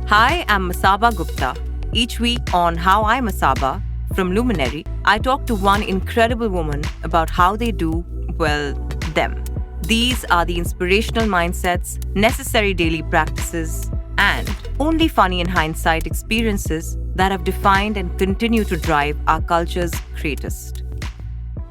Hi, I'm Masaba Gupta. Each week on How I Masaba from Luminary, I talk to one incredible woman about how they do, well, them. These are the inspirational mindsets, necessary daily practices, and only funny in hindsight experiences that have defined and continue to drive our culture's greatest.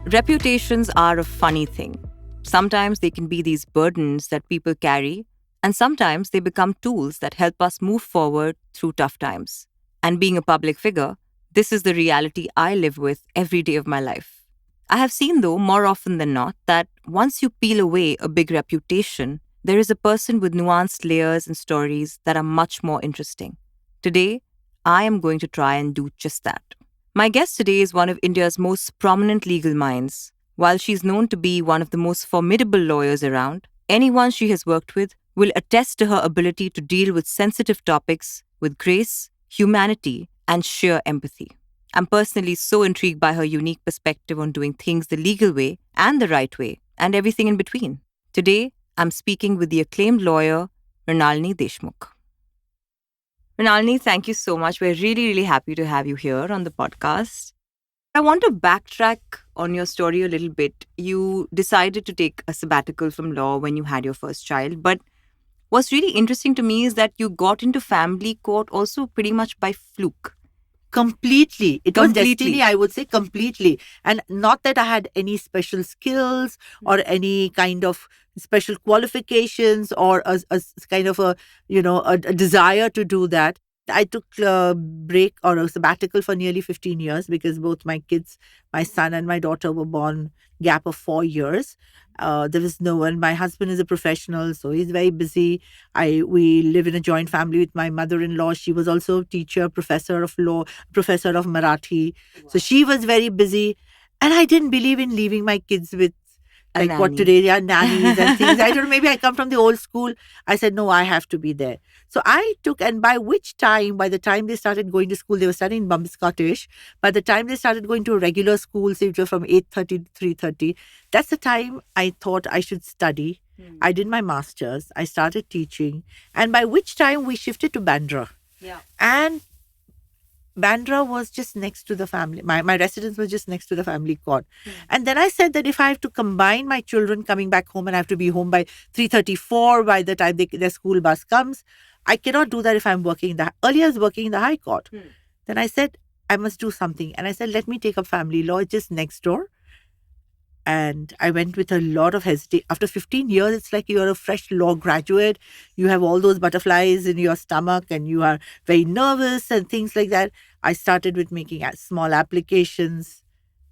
Reputations are a funny thing. Sometimes they can be these burdens that people carry, and sometimes they become tools that help us move forward through tough times. And being a public figure, this is the reality I live with every day of my life. I have seen, though, more often than not, that once you peel away a big reputation, there is a person with nuanced layers and stories that are much more interesting. Today, I am going to try and do just that. My guest today is one of India's most prominent legal minds. While she's known to be one of the most formidable lawyers around, anyone she has worked with will attest to her ability to deal with sensitive topics with grace, humanity, and sheer empathy. I'm personally so intrigued by her unique perspective on doing things the legal way and the right way, and everything in between. Today, I'm speaking with the acclaimed lawyer, Mrinalini Deshmukh. Mrinalini, thank you so much. We're really, really happy to have you here on the podcast. I want to backtrack on your story a little bit. You decided to take a sabbatical from law when you had your first child, but what's really interesting to me is that you got into family court also pretty much by fluke. Completely. It was Completely. destiny, I would say, completely. And not that I had any special skills or any kind of special qualifications or a kind of a desire to do that. I took a break or a sabbatical for nearly 15 years because both my kids, my son and my daughter, were born gap of 4 years. There was no one. My husband is a professional, so he's very busy. We live in a joint family with my mother-in-law. She was also a teacher, professor of law, professor of Marathi. Wow. So she was very busy. And I didn't believe in leaving my kids with like what today are nannies and things. I don't know, maybe I come from the old school. I said, no, I have to be there. So I took, and by the time they started going to school, they were studying in Bombay Scottish. By the time they started going to a regular school, say it was from 8:30 to 3:30, that's the time I thought I should study. I did my master's. I started teaching. And by which time we shifted to Bandra. Yeah. And Bandra was just next to the family. My residence was just next to the family court. And then I said that if I have to combine my children coming back home and I have to be home by 3:34 by the time their school bus comes, I cannot do that if I'm working earlier I was working in the High Court. Then I said, I must do something. And I said, let me take up family law. It's just next door. And I went with a lot of hesitation. After 15 years, it's like you're a fresh law graduate. You have all those butterflies in your stomach and you are very nervous and things like that. I started with making small applications.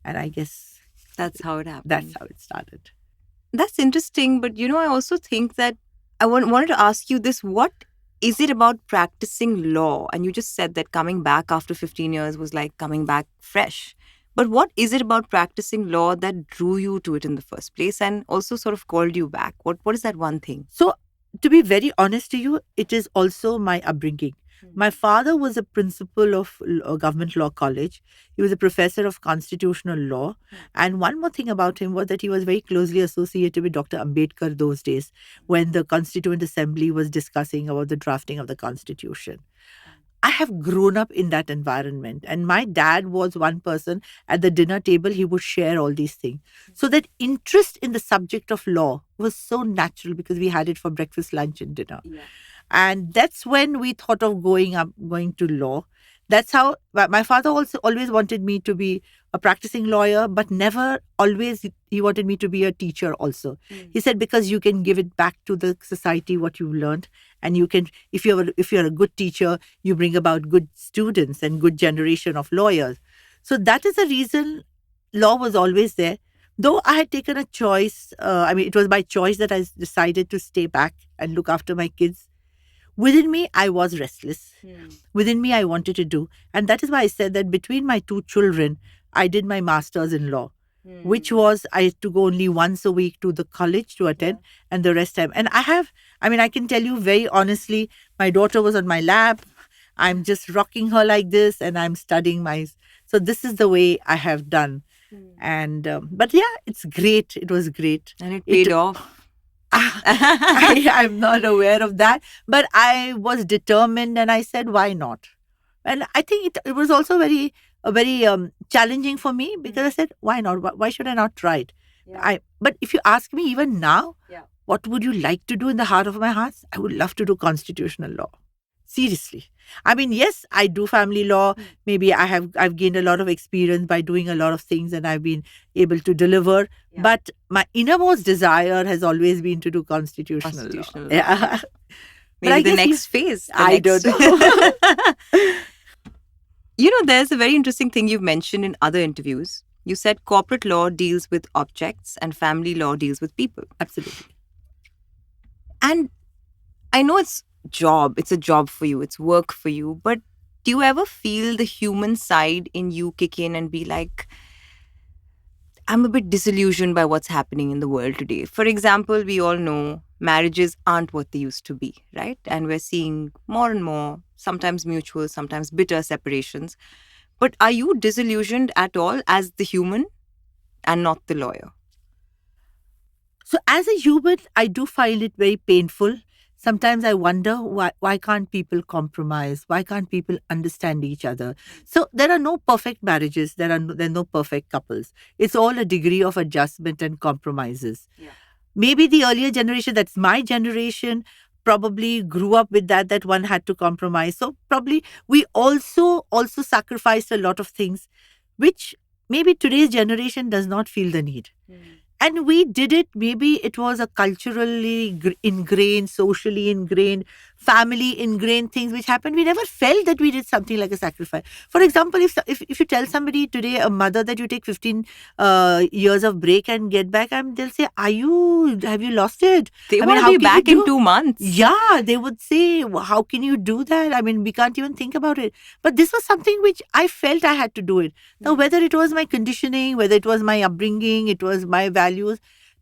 And I guess that's how it happened. That's how it started. That's interesting. But, I also think that I wanted to ask you this. What is it about practicing law? And you just said that coming back after 15 years was like coming back fresh. But what is it about practicing law that drew you to it in the first place and also sort of called you back? What is that one thing? So, to be very honest to you, it is also my upbringing. My father was a principal of a government law college. He was a professor of constitutional law. And one more thing about him was that he was very closely associated with Dr. Ambedkar those days when the Constituent Assembly was discussing about the drafting of the Constitution. I have grown up in that environment. And my dad was one person at the dinner table, he would share all these things. So that interest in the subject of law was so natural because we had it for breakfast, lunch, and dinner. Yeah. And that's when we thought of going to law. That's how my father also always wanted me to be a practicing lawyer, but never always he wanted me to be a teacher also. He said, because you can give it back to the society what you've learned. And you can, if you're a good teacher, you bring about good students and good generation of lawyers. So that is the reason law was always there. Though I had taken a choice, it was by choice that I decided to stay back and look after my kids. Within me, I was restless. Within me, I wanted to do. And that is why I said that between my two children, I did my master's in law, which was I had to go only once a week to the college to attend and the rest time. And I can tell you very honestly, my daughter was on my lap. I'm just rocking her like this and I'm studying so this is the way I have done. And, but yeah, it's great. It was great. And it paid off. I'm not aware of that. But I was determined and I said, why not? And I think it was also very challenging for me because I said, why not? Why should I not try it? But if you ask me even now, what would you like to do in the heart of my heart? I would love to do constitutional law. Seriously. I mean, yes, I do family law. Maybe I've gained a lot of experience by doing a lot of things and I've been able to deliver. But my innermost desire has always been to do constitutional law. Yeah. Maybe the next phase. I don't know. There's a very interesting thing you've mentioned in other interviews. You said corporate law deals with objects and family law deals with people. Absolutely. And I know it's a job for you, it's work for you, but do you ever feel the human side in you kick in and be like, I'm a bit disillusioned by what's happening in the world today? For example, we all know marriages aren't what they used to be, right? And we're seeing more and more, sometimes mutual, sometimes bitter separations. But are you disillusioned at all as the human and not the lawyer? So as a human, I do find it very painful. Sometimes I wonder why can't people compromise? Why can't people understand each other? So there are no perfect marriages. There are no perfect couples. It's all a degree of adjustment and compromises. Maybe the earlier generation, that's my generation, probably grew up with that one had to compromise. So probably we also sacrificed a lot of things, which maybe today's generation does not feel the need. And we did it, maybe it was a culturally ingrained, socially ingrained, family ingrained things which happened. We never felt that we did something like a sacrifice. For example, if you tell somebody today, a mother, that you take 15 years of break and get back, they'll say, have you lost it? They want to be back in 2 months. Yeah, they would say, how can you do that? I mean, we can't even think about it. But this was something which I felt I had to do it. Now, whether it was my conditioning, whether it was my upbringing, it was my values.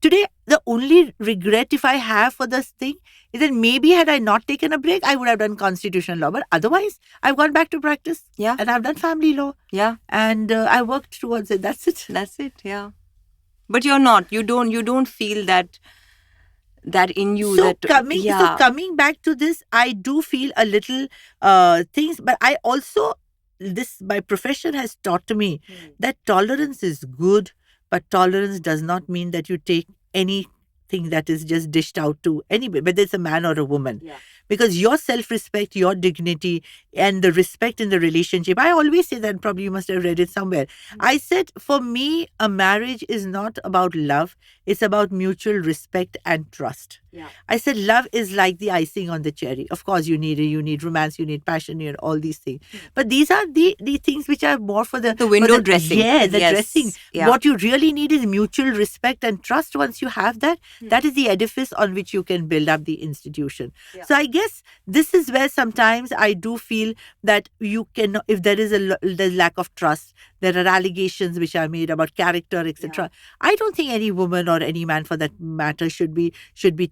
Today, the only regret if I have for this thing is that maybe had I not taken a break, I would have done constitutional law. But otherwise, I've gone back to practice. Yeah. And I've done family law. Yeah. And I worked towards it. That's it. That's it. Yeah. But you're not. You don't feel that in you. So coming back to this, I do feel a little things. But I also, my profession has taught me that tolerance is good. But tolerance does not mean that you take anything that is just dished out to anybody, whether it's a man or a woman. Because your self-respect, your dignity, and the respect in the relationship, I always say that, probably you must have read it somewhere. I said, for me, a marriage is not about love. It's about mutual respect and trust. I said, love is like the icing on the cherry. Of course, you need romance, you need passion, you need all these things. But these are the things which are more for the window dressing. Yeah, the dressing. Yeah. What you really need is mutual respect and trust. Once you have that, that is the edifice on which you can build up the institution. So I guess this is where sometimes I do feel that you can, if there is there's lack of trust, there are allegations which are made about character, etc. I don't think any woman or any man, for that matter, should be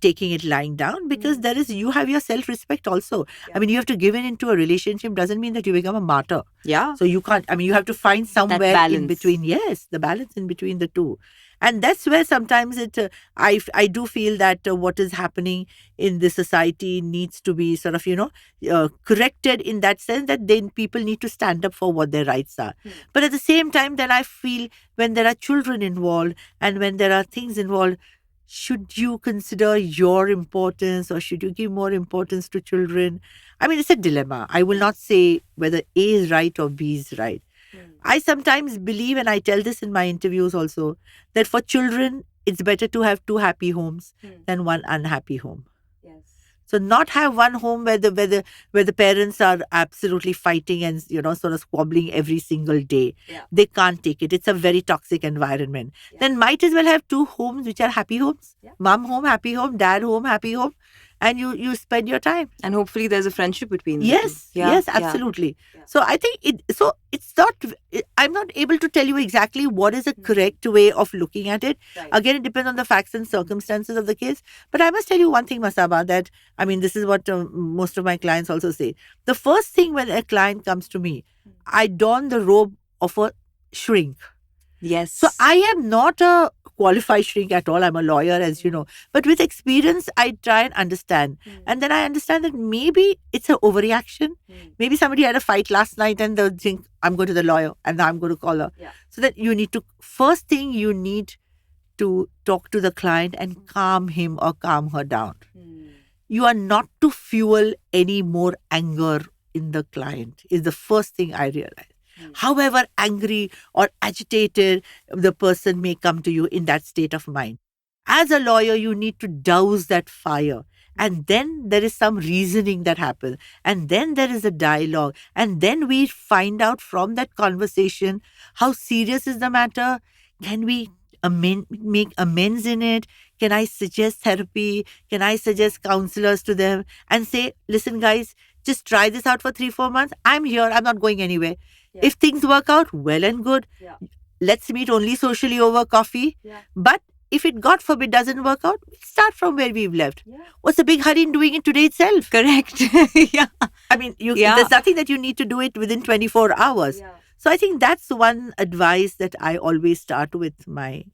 taking it lying down, because you have your self-respect also. I mean, you have to give into a relationship doesn't mean that you become a martyr. Yeah. So you can't. I mean, you have to find somewhere in between. Yes, the balance in between the two. And that's where sometimes I do feel that what is happening in the society needs to be sort of, corrected in that sense, that then people need to stand up for what their rights are. But at the same time, then I feel when there are children involved and when there are things involved, should you consider your importance or should you give more importance to children? I mean, it's a dilemma. I will not say whether A is right or B is right. I sometimes believe, and I tell this in my interviews also, that for children, it's better to have 2 happy homes than 1 unhappy home. So not have one home where the parents are absolutely fighting and sort of squabbling every single day. They can't take it. It's a very toxic environment. Then might as well have 2 homes which are happy homes. Mom home, happy home, dad home, happy home. And you spend your time. And hopefully there's a friendship between them. Yes, yes, absolutely. Yeah. So I think it's not, I'm not able to tell you exactly what is a correct way of looking at it. Right. Again, it depends on the facts and circumstances of the case. But I must tell you one thing, Masaba, that, I mean, this is what most of my clients also say. The first thing when a client comes to me, I don the robe of a shrink. Yes. So I am not a qualified shrink at all. I'm a lawyer, as you know. But with experience, I try and understand. And then I understand that maybe it's an overreaction. Maybe somebody had a fight last night and they'll think, I'm going to the lawyer and now I'm going to call her. So that you need to, first thing you need to talk to the client and calm him or calm her down. You are not to fuel any more anger in the client, is the first thing I realize. However angry or agitated the person may come to you in that state of mind. As a lawyer, you need to douse that fire. And then there is some reasoning that happens. And then there is a dialogue. And then we find out from that conversation how serious is the matter. Can we make amends in it? Can I suggest therapy? Can I suggest counselors to them and say, listen, guys, just try this out for 3-4 months. I'm here. I'm not going anywhere. If things work out, well and good. Let's meet only socially over coffee. But if it, God forbid, doesn't work out, we'll start from where we've left. What's the big hurry in doing it today itself? Correct. Yeah. I mean, there's nothing that you need to do it within 24 hours. So I think that's one advice that I always start with my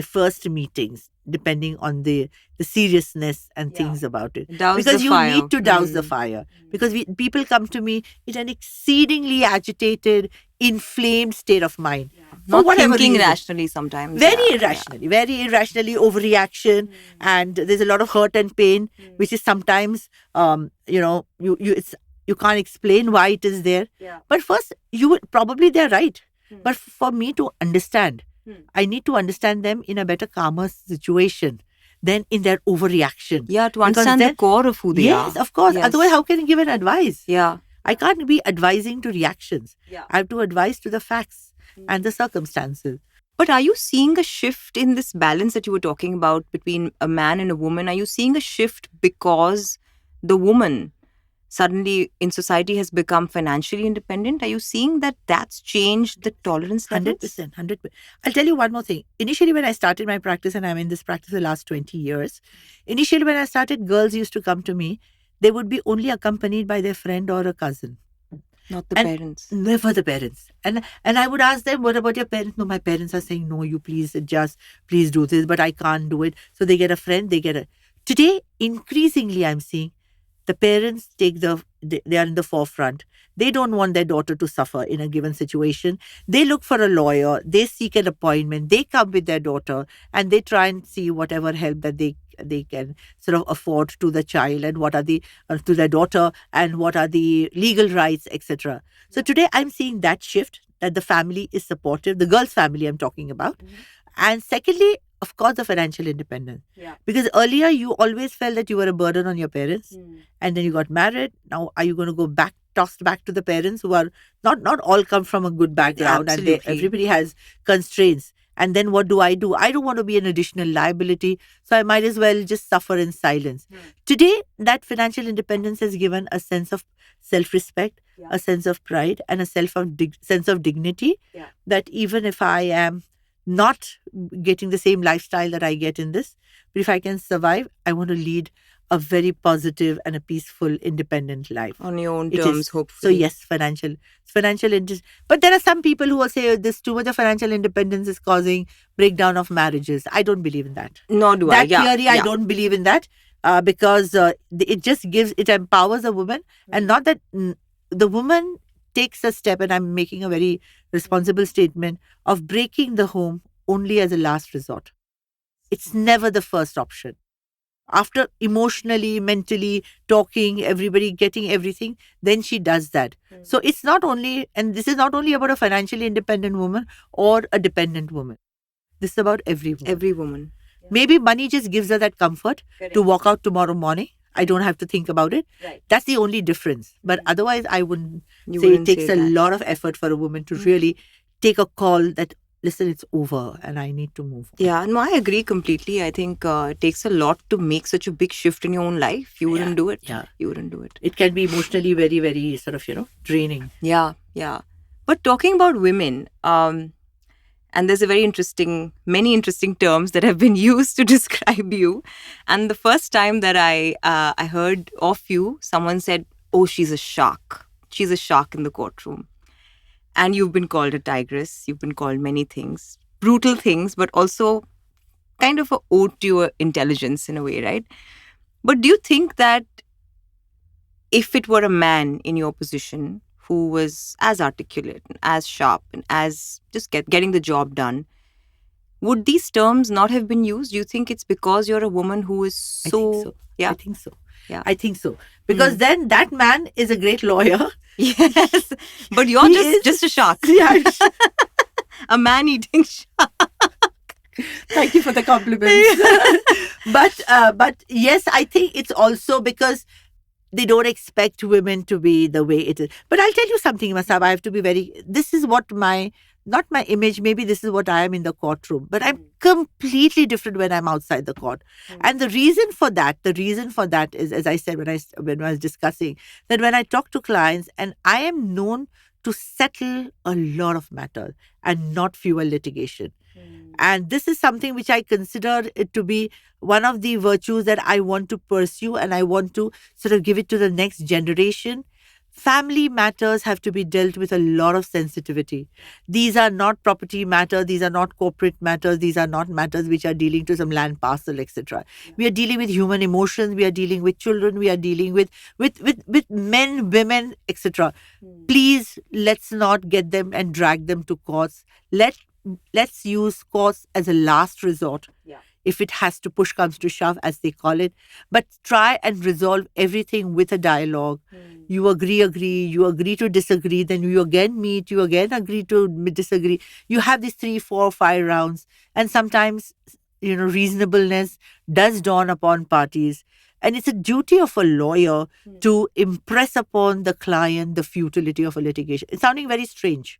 first meetings, depending on the seriousness and things about it. Douse because the you fire. need to douse the fire. Because people come to me in an exceedingly agitated, inflamed state of mind. For Not whatever thinking reason. rationally sometimes. Very irrationally, overreaction, and there's a lot of hurt and pain, which is sometimes, you can't explain why it is there. But first, they're right. But for me to understand, I need to understand them in a better, calmer situation than in their overreaction. Yeah, to understand the core of who they are. Yes, of course. Otherwise, how can you give an advice? Yeah. I can't be advising to reactions. I have to advise to the facts and the circumstances. But are you seeing a shift in this balance that you were talking about between a man and a woman? Are you seeing a shift because the woman suddenly in society has become financially independent? Are you seeing that that's changed the tolerance levels? 100%. I'll tell you one more thing. Initially, when I started my practice, and I'm in this practice the last 20 years, initially when I started, girls used to come to me. They would be only accompanied by their friend or a cousin. Not the parents. Never the parents. And I would ask them, what about your parents? No, my parents are saying, no, you please adjust, please do this, but I can't do it. So they get a friend, Today, increasingly, I'm seeing the parents they are in the forefront. They don't want their daughter to suffer in a given situation. They look for a lawyer. They seek an appointment. They come with their daughter and they try and see whatever help that they can sort of afford to the child and what are the to their daughter and what are the legal rights, etc. So today I'm seeing that shift, that the family is supportive, the girl's family I'm talking about. And secondly, of course, the financial independence. Because earlier you always felt that you were a burden on your parents and then you got married. Now are you going to go tossed back to the parents who are not all come from a good background. Absolutely. And everybody has constraints. And then what do? I don't want to be an additional liability. So I might as well just suffer in silence. Today, that financial independence has given a sense of self-respect, a sense of pride, and a sense of dignity. That even if I am not getting the same lifestyle that I get in this, but if I can survive, I want to lead a very positive and a peaceful, independent life. On your own terms, hopefully. So yes, financial interest. But there are some people who will say this too much of financial independence is causing breakdown of marriages. I don't believe in that. Nor do I. That theory, I don't believe in that because it empowers a woman, and not that the woman takes a step, and I'm making a very responsible statement, of breaking the home only as a last resort. It's never the first option. After emotionally, mentally talking, everybody getting everything, then she does that. So it's not only, and this is not only about a financially independent woman or a dependent woman. This is about every woman. Every woman. Maybe money just gives her that comfort to walk out tomorrow morning. I don't have to think about it. That's the only difference. But otherwise, I wouldn't say it takes a lot of effort for a woman to really take a call that, listen, it's over and I need to move on. Yeah, no, I agree completely. I think it takes a lot to make such a big shift in your own life. You wouldn't do it. Yeah. You wouldn't do it. It can be emotionally very, very sort of, draining. Yeah. But talking about women, and there's many interesting terms that have been used to describe you. And the first time that I heard of you, someone said, oh, she's a shark. She's a shark in the courtroom. And you've been called a tigress. You've been called many things, brutal things, but also kind of a ode to your intelligence in a way, right? But do you think that if it were a man in your position who was as articulate and as sharp and as just getting the job done, would these terms not have been used? Do you think it's because you're a woman who is I think so? so. Yeah. I think so. Yeah. I think so. Because then that man is a great lawyer. Yes. But you're He just is- a shark. Yeah, A man eating shark. thank you for the compliments. But yes, I think it's also because they don't expect women to be the way it is. But I'll tell you something, Masaba. I have to be very. This is what not my image. Maybe this is what I am in the courtroom. But I'm completely different when I'm outside the court. And the reason for that is, as I said when I was discussing, that when I talk to clients, and I am known to settle a lot of matters and not fuel litigation. And this is something which I consider it to be one of the virtues that I want to pursue, and I want to sort of give it to the next generation. Family matters have to be dealt with a lot of sensitivity. These are not property matters, these are not corporate matters, these are not matters which are dealing to some land parcel, etc. We are dealing with human emotions, we are dealing with children, we are dealing with men, women, etc. Please, let's not get them and drag them to courts. Let's use courts as a last resort. If it has to push comes to shove, as they call it, but try and resolve everything with a dialogue. You agree, you agree to disagree, then you again meet, you again agree to disagree. You have these 3, 4, 5 rounds, and sometimes reasonableness does dawn upon parties. And it's a duty of a lawyer to impress upon the client the futility of a litigation. It's sounding very strange.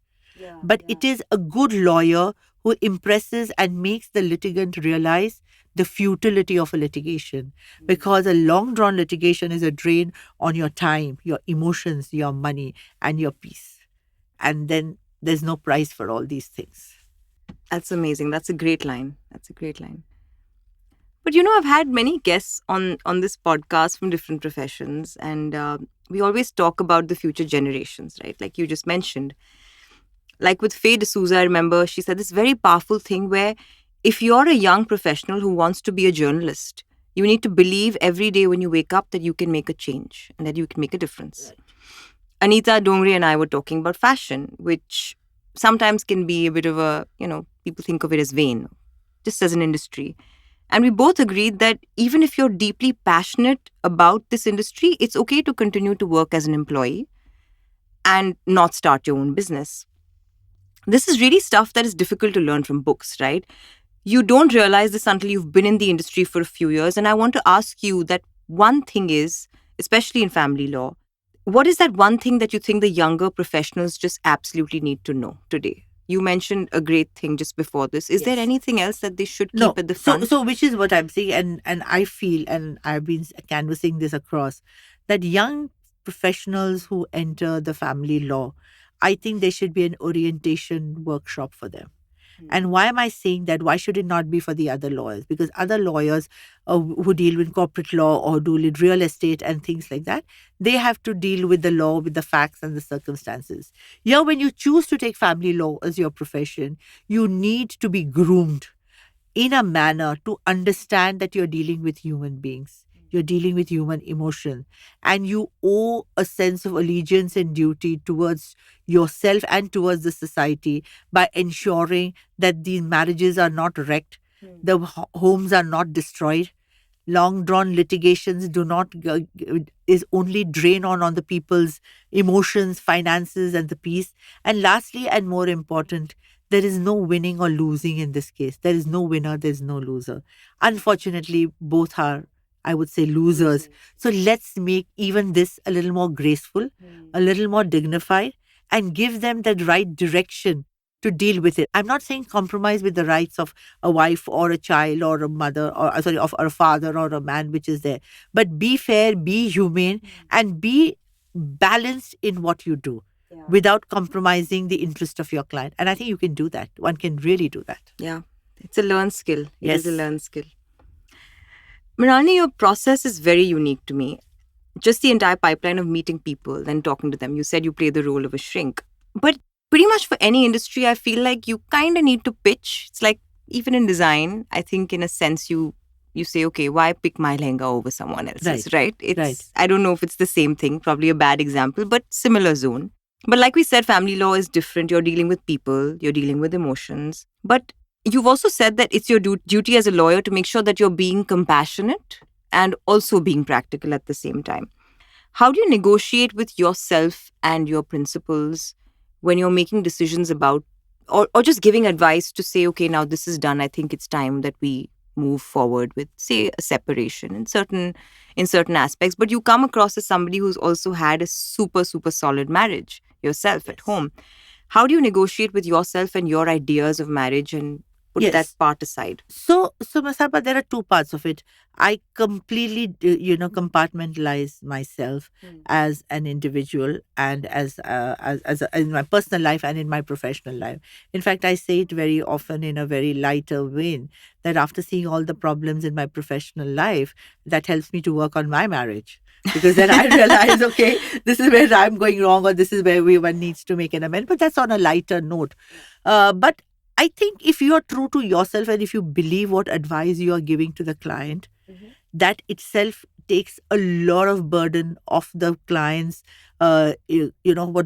But it is a good lawyer who impresses and makes the litigant realize the futility of a litigation. Because a long drawn litigation is a drain on your time, your emotions, your money, and your peace. And then there's no price for all these things. That's amazing. That's a great line. But I've had many guests on this podcast from different professions, and we always talk about the future generations, right? Like you just mentioned. Like with Faye D'Souza, I remember she said this very powerful thing where if you're a young professional who wants to be a journalist, you need to believe every day when you wake up that you can make a change and that you can make a difference. Right. Anita Dongre and I were talking about fashion, which sometimes can be a bit of a, people think of it as vain, just as an industry. And we both agreed that even if you're deeply passionate about this industry, it's okay to continue to work as an employee and not start your own business. This is really stuff that is difficult to learn from books, right? You don't realize this until you've been in the industry for a few years. And I want to ask you that one thing is, especially in family law, what is that one thing that you think the younger professionals just absolutely need to know today? You mentioned a great thing just before this. Is there anything else that they should keep at the front? So which is what I'm saying, and I feel, and I've been canvassing this across, that young professionals who enter the family law, I think there should be an orientation workshop for them. And why am I saying that? Why should it not be for the other lawyers? Because other lawyers who deal with corporate law or deal with real estate and things like that, they have to deal with the law, with the facts and the circumstances. Here, when you choose to take family law as your profession, you need to be groomed in a manner to understand that you're dealing with human beings. You're dealing with human emotion, and you owe a sense of allegiance and duty towards yourself and towards the society by ensuring that these marriages are not wrecked, the homes are not destroyed, long drawn litigations do not is only drain on the people's emotions, finances, and the peace. And lastly, and more important, there is no winning or losing in this case. There is no winner, there is no loser. Unfortunately, both are, I would say, losers. So let's make even this a little more graceful, a little more dignified, and give them the right direction to deal with it. I'm not saying compromise with the rights of a wife or a child or a mother or a father or a man, which is there. But be fair, be humane, and be balanced in what you do without compromising the interest of your client. And I think you can do that. One can really do that. Yeah, it's a learned skill. Yes. It is a learned skill. Mrinalini, your process is very unique to me. Just the entire pipeline of meeting people, then talking to them. You said you play the role of a shrink. But pretty much for any industry, I feel like you kind of need to pitch. It's like even in design, I think in a sense you say, okay, why pick my lehenga over someone else's, right? Right. I don't know if it's the same thing, probably a bad example, but similar zone. But like we said, family law is different. You're dealing with people, you're dealing with emotions. But you've also said that it's your duty as a lawyer to make sure that you're being compassionate and also being practical at the same time. How do you negotiate with yourself and your principles when you're making decisions about, or just giving advice to say, okay, now this is done. I think it's time that we move forward with, say, a separation in certain aspects. But you come across as somebody who's also had a super, super solid marriage yourself at home. How do you negotiate with yourself and your ideas of marriage and put that part aside? So Masaba, there are two parts of it. I completely, compartmentalize myself as an individual and in my personal life and in my professional life. In fact, I say it very often in a very lighter vein that after seeing all the problems in my professional life, that helps me to work on my marriage. Because then I realize, okay, this is where I'm going wrong, or this is where one needs to make an amendment. But that's on a lighter note. But I think if you are true to yourself and if you believe what advice you are giving to the client, that itself takes a lot of burden off the client's, what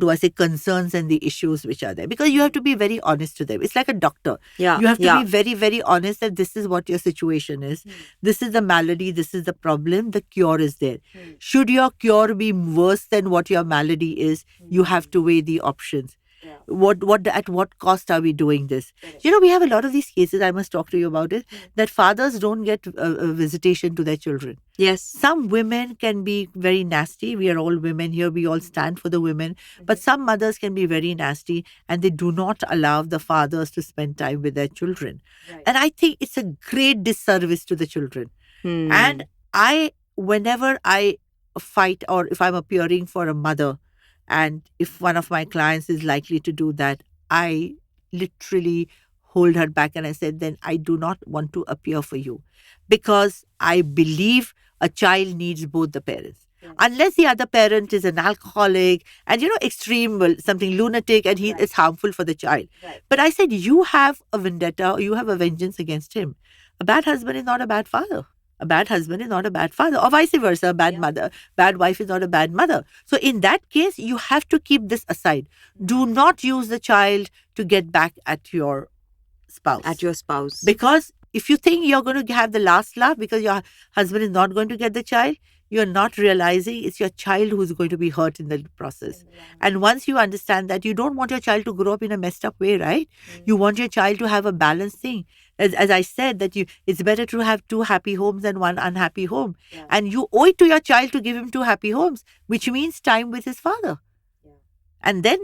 do I say, concerns and the issues which are there. Because you have to be very honest to them. It's like a doctor. Yeah. You have to be very, very honest that this is what your situation is. This is the malady. This is the problem. The cure is there. Should your cure be worse than what your malady is, you have to weigh the options. At what cost are we doing this? We have a lot of these cases, I must talk to you about it, that fathers don't get a visitation to their children. Yes. Some women can be very nasty. We are all women here. We all stand for the women. But some mothers can be very nasty and they do not allow the fathers to spend time with their children. And I think it's a great disservice to the children. And whenever I fight or if I'm appearing for a mother, and if one of my clients is likely to do that, I literally hold her back and I said, then I do not want to appear for you. Because I believe a child needs both the parents. Unless the other parent is an alcoholic and, extreme, something lunatic, and it's harmful for the child. But I said, you have a vendetta or you have a vengeance against him. A bad husband is not a bad father. A bad husband is not a bad father, or vice versa. A bad mother, bad wife is not a bad mother. So in that case, you have to keep this aside. Do not use the child to get back at your spouse. Because if you think you're going to have the last laugh because your husband is not going to get the child, you're not realizing it's your child who's going to be hurt in the process. And once you understand that, you don't want your child to grow up in a messed up way, right? You want your child to have a balanced thing. As I said, that it's better to have two happy homes than one unhappy home. And you owe it to your child to give him two happy homes, which means time with his father. And then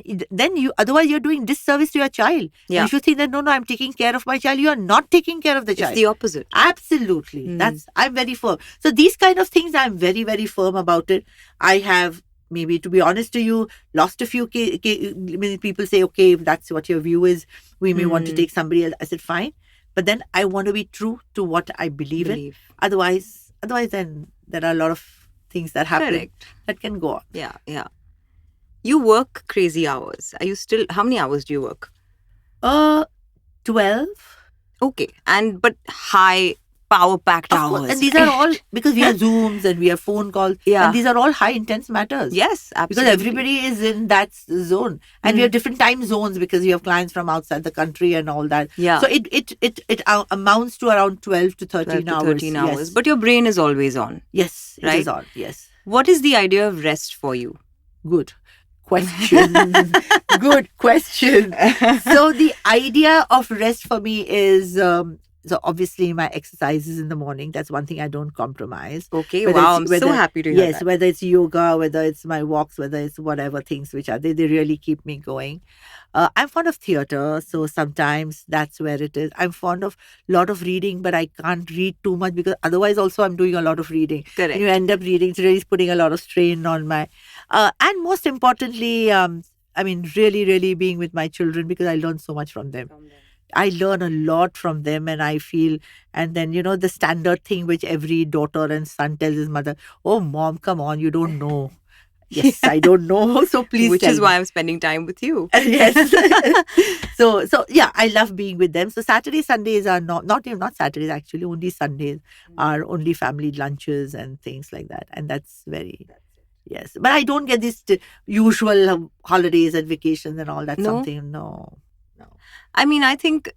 otherwise you're doing disservice to your child. And if you think that, no, I'm taking care of my child, you are not taking care of the child. It's the opposite. Absolutely. I'm very firm. So these kind of things, I'm very, very firm about it. I have, maybe to be honest to you, lost a few people say, okay, if that's what your view is, we may want to take somebody else. I said, fine. But then I want to be true to what I believe in. Otherwise, then there are a lot of things that happen that can go on. Yeah. You work crazy hours. How many hours do you work? 12. Okay. But high power-packed hours. And these are all, because we have Zooms and we have phone calls. And these are all high intense matters. Yes, absolutely. Because everybody is in that zone. And we have different time zones because we have clients from outside the country and all that. Yeah. So it amounts to around 12 to 13 hours. 13 hours. Yes. But your brain is always on. Yes, right? It is on. Yes. What is the idea of rest for you? Good question. Good question. So the idea of rest for me is, so obviously my exercises in the morning, that's one thing I don't compromise. Okay, wow, I'm so happy to hear that. Yes, whether it's yoga, whether it's my walks, whether it's whatever things which are, they really keep me going. I'm fond of theatre, so sometimes that's where it is. I'm fond of a lot of reading, but I can't read too much because otherwise also I'm doing a lot of reading. Correct. And you end up reading, it's really putting a lot of strain on my... and most importantly, really, really being with my children because I learn so much from them. I learn a lot from them and I feel, and then, the standard thing which every daughter and son tells his mother, oh, mom, come on, you don't know. Yes, I don't know. So please Which tell is me. why I'm spending time with you. Yes. So yeah, I love being with them. So Saturdays, Sundays are not Saturdays actually. Only Sundays are only family lunches and things like that, and that's very. Yes, but I don't get these usual holidays and vacations and all that. No? Something no. I mean, I think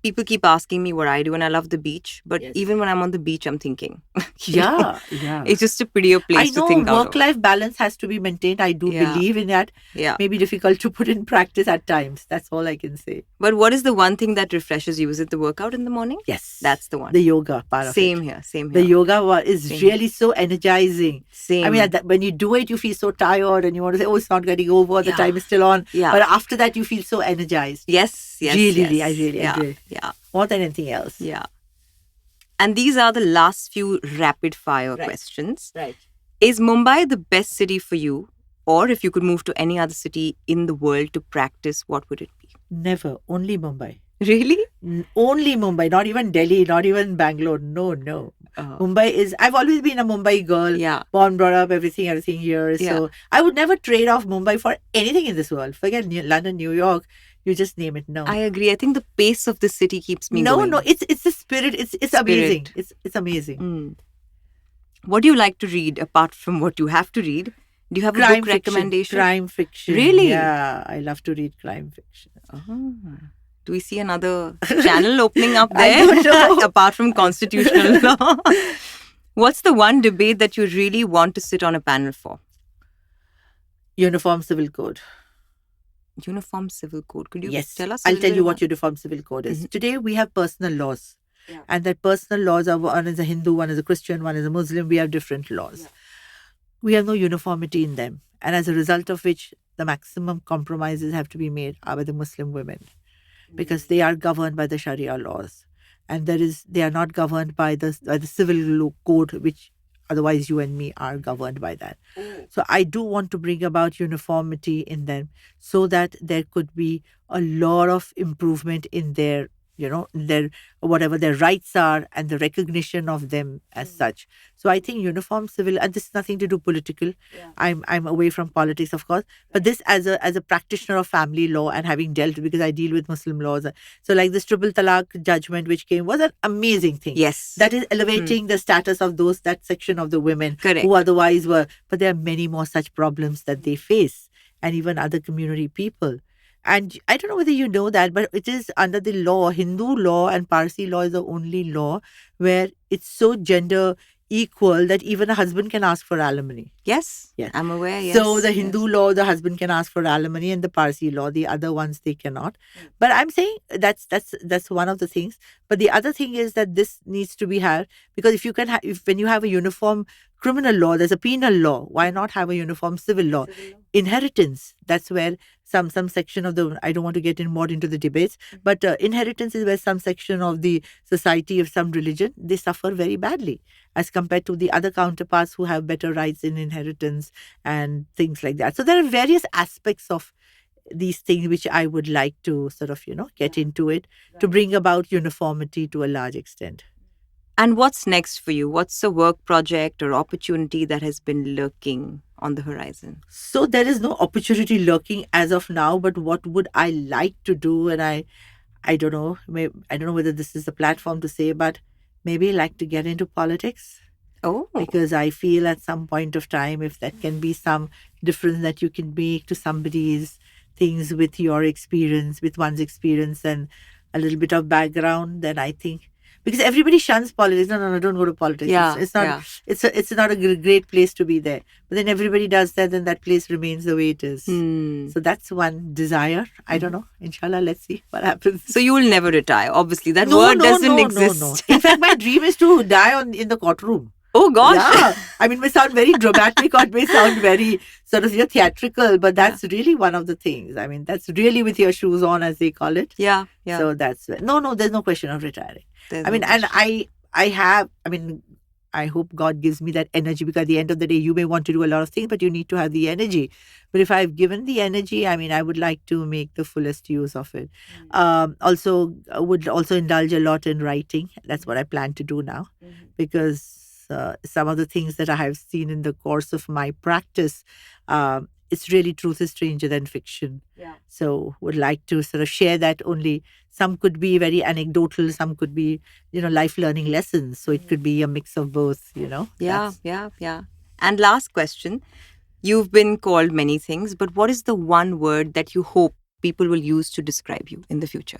people keep asking me what I do, and I love the beach. But Yes. even when I'm on the beach, I'm thinking. You know, Yeah. it's just a prettier I place to know think out of. work-life balance has to be maintained. I do Yeah. believe in that. Yeah. Maybe difficult to put in practice at times. That's all I can say. But what is the one thing that refreshes you? Is it the workout in the morning? Yes, That's the one. The yoga part of it. Same here. The yoga is Same here. really so energizing. Same. I mean, when you do it, you feel so tired and you want to say, oh, it's not getting over, the Yeah. time is still on. Yeah. But after that, you feel so energized. Yes. Really, yes. I really yeah. enjoy it. Yeah. More than anything else. Yeah. And these are the last few rapid fire Right. questions. Right. Is Mumbai the best city for you? Or if you could move to any other city in the world to practice, what would it be? Never. Only Mumbai. Really? Only Mumbai. Not even Delhi. Not even Bangalore. No. Mumbai is. I've always been a Mumbai girl. Yeah. Born, brought up, everything here. Yeah. So I would never trade off Mumbai for anything in this world. Forget London, New York. You just name it. No. I agree. I think the pace of the city keeps me going. No. It's the spirit. It's amazing. Spirit. It's amazing. Mm. What do you like to read apart from what you have to read? Do you have a book recommendation? Crime fiction. Really? Yeah, I love to read crime fiction. Do we see another channel opening up I there? don't know. Apart from constitutional law. What's the one debate that you really want to sit on a panel for? Uniform Civil Code. Uniform Civil Code. Could you Yes, tell us? I'll tell you what Uniform Civil Code is. Mhm. Today we have personal laws. Yeah. And that personal laws are one is a Hindu, one is a Christian, one is a Muslim. We have different laws. Yeah. We have no uniformity in them. And as a result of which, the maximum compromises have to be made are by the Muslim women because they are governed by the Sharia laws. And they are not governed by the civil code, which otherwise you and me are governed by that. So I do want to bring about uniformity in them so that there could be a lot of improvement in their whatever their rights are and the recognition of them as such. So I think uniform civil, and this is nothing to do political. Yeah. I'm away from politics, of course, but this as a practitioner of family law and having dealt, because I deal with Muslim laws. So like this triple talaq judgment which came was an amazing thing. Yes. That is elevating the status of that section of the women Correct. who otherwise were. But there are many more such problems that they face, and even other community people. And I don't know whether you know that, but it is under the law, Hindu law and Parsi law is the only law where it's so gender equal that even a husband can ask for alimony. Yes. Yes. I'm aware. Yes. So the Hindu law, the husband can ask for alimony, and the Parsi law, the other ones they cannot. But I'm saying that's one of the things. But the other thing is that this needs to be had, because if you can when you have a uniform criminal law, there's a penal law. Why not have a uniform civil law? Inheritance. That's where some section of the, I don't want to get more into the debates, but inheritance is where some section of the society of some religion, they suffer very badly as compared to the other counterparts who have better rights in inheritance and things like that. So there are various aspects of these things which I would like to sort of, get into it to bring about uniformity to a large extent. And what's next for you? What's a work project or opportunity that has been lurking on the horizon? So there is no opportunity lurking as of now, but what would I like to do? And I don't know, I don't know whether this is the platform to say, but maybe like to get into politics. Oh. Because I feel at some point of time, if that can be some difference that you can make to somebody's things with your experience, with one's experience and a little bit of background, then I think, because everybody shuns politics. No, don't go to politics. Yeah, It's not. yeah. It's not a great place to be there. But then everybody does that, then that place remains the way it is. So that's one desire. I don't know. Inshallah, let's see what happens. So you will never retire. Obviously, that word doesn't exist. No. In fact, my dream is to die in the courtroom. Oh gosh. Yeah. I mean, it may sound very dramatic or it may sound very sort of theatrical, but that's really one of the things. I mean, that's really with your shoes on, as they call it. Yeah. So that's no. There's no question of retiring. There's I mean, no and question. I hope God gives me that energy, because at the end of the day, you may want to do a lot of things, but you need to have the energy. But if I've given the energy, I mean, I would like to make the fullest use of it. Also, I would also indulge a lot in writing. That's what I plan to do now, because some of the things that I have seen in the course of my practice, it's really truth is stranger than fiction. Yeah. So would like to sort of share that only. Some could be very anecdotal, some could be, life learning lessons. So it could be a mix of both, Yeah, That's- yeah. And last question. You've been called many things, but what is the one word that you hope people will use to describe you in the future?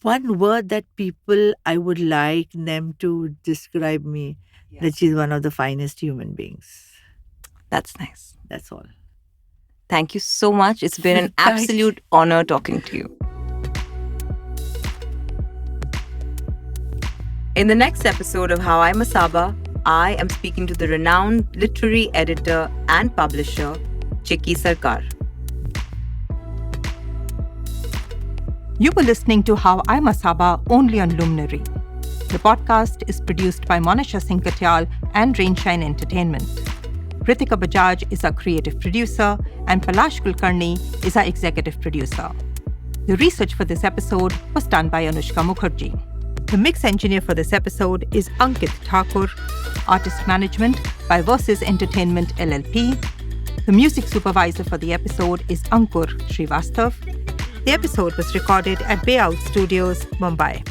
One word that I would like them to describe me, that she's one of the finest human beings. That's nice. That's all. Thank you so much. It's been an Thanks. absolute honor talking to you. In the next episode of How I Masaba, I am speaking to the renowned literary editor and publisher, Chikki Sarkar. You were listening to How I Masaba only on Luminary. The podcast is produced by Monisha Singh Katyal and Rainshine Entertainment. Ritika Bajaj is our creative producer, and Palash Kulkarni is our executive producer. The research for this episode was done by Anushka Mukherjee. The mix engineer for this episode is Ankit Thakur. Artist management by Versus Entertainment LLP. The music supervisor for the episode is Ankur Srivastav. The episode was recorded at Bayout Studios, Mumbai.